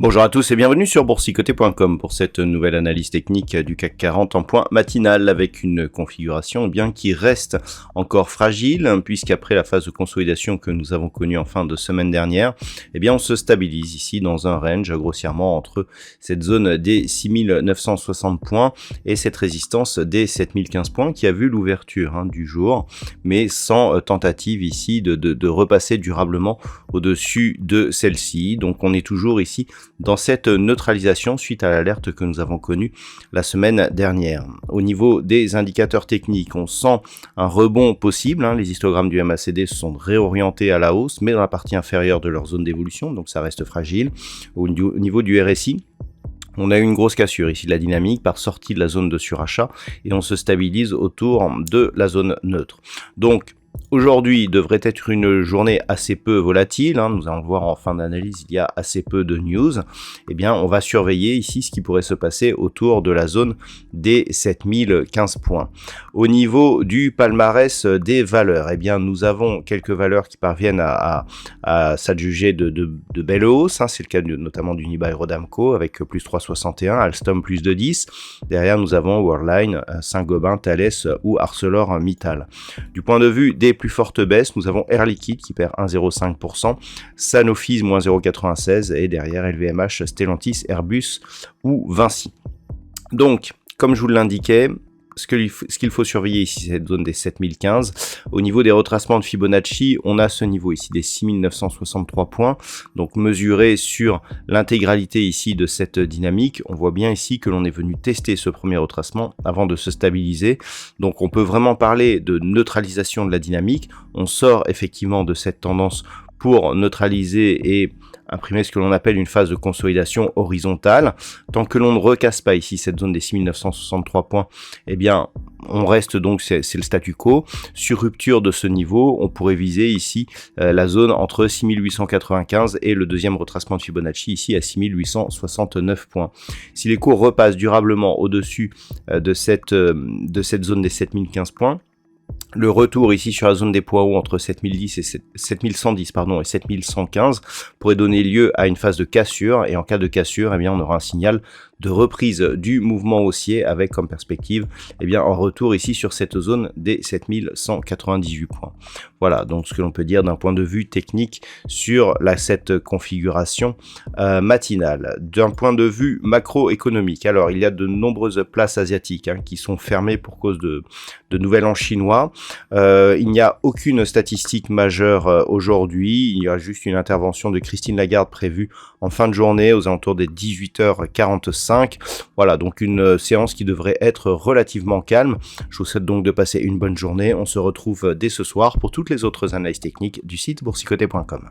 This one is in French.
Bonjour à tous et bienvenue sur boursicoté.com pour cette nouvelle analyse technique du CAC 40 en point matinal avec une configuration bien qui reste encore fragile puisqu'après la phase de consolidation que nous avons connue en fin de semaine dernière, on se stabilise ici dans un range grossièrement entre cette zone des 6960 points et cette résistance des 7015 points qui a vu l'ouverture du jour mais sans tentative ici de repasser durablement au-dessus de celle-ci. Donc on est toujours ici dans cette neutralisation suite à l'alerte que nous avons connue la semaine dernière. Au niveau des indicateurs techniques, on sent un rebond possible. Les histogrammes du MACD se sont réorientés à la hausse, mais dans la partie inférieure de leur zone d'évolution, donc ça reste fragile. Au niveau du RSI, on a eu une grosse cassure ici de la dynamique par sortie de la zone de surachat et on se stabilise autour de la zone neutre. Donc, aujourd'hui devrait être une journée assez peu volatile, nous allons le voir en fin d'analyse, il y a assez peu de news. On va surveiller ici ce qui pourrait se passer autour de la zone des 7015 points. Au niveau du palmarès des valeurs, nous avons quelques valeurs qui parviennent à s'adjuger de belles hausses, c'est le cas notamment d'Unibail Rodamco avec plus 3,61, Alstom plus de 10. Derrière nous avons Worldline, Saint-Gobain, Thales ou ArcelorMittal. Du point de vue des plus fortes baisses, nous avons Air Liquide qui perd 1,05%, Sanofi moins 0,96% et derrière LVMH, Stellantis, Airbus ou Vinci. Donc, comme je vous l'indiquais, ce qu'il faut surveiller ici, c'est cette zone des 7015. Au niveau des retracements de Fibonacci, on a ce niveau ici des 6963 points. Donc mesuré sur l'intégralité ici de cette dynamique, on voit bien ici que l'on est venu tester ce premier retracement avant de se stabiliser. Donc on peut vraiment parler de neutralisation de la dynamique. On sort effectivement de cette tendance pour neutraliser et imprimer ce que l'on appelle une phase de consolidation horizontale. Tant que l'on ne recasse pas ici cette zone des 6963 points, on reste donc, c'est le statu quo. Sur rupture de ce niveau, on pourrait viser ici la zone entre 6895 et le deuxième retracement de Fibonacci ici à 6869 points. Si les cours repassent durablement au-dessus de cette zone des 7015 points, le retour ici sur la zone des poids hauts entre 7110 et 7115 pourrait donner lieu à une phase de cassure et en cas de cassure, on aura un signal de reprise du mouvement haussier avec comme perspective un retour ici sur cette zone des 7198 points. Voilà donc ce que l'on peut dire d'un point de vue technique sur cette configuration matinale. D'un point de vue macroéconomique, alors il y a de nombreuses places asiatiques qui sont fermées pour cause de nouvel an chinois. Il n'y a aucune statistique majeure aujourd'hui, il y a juste une intervention de Christine Lagarde prévue en fin de journée aux alentours des 18h45. Voilà, donc une séance qui devrait être relativement calme. Je vous souhaite donc de passer une bonne journée. On se retrouve dès ce soir pour toutes les autres analyses techniques du site boursicoté.com.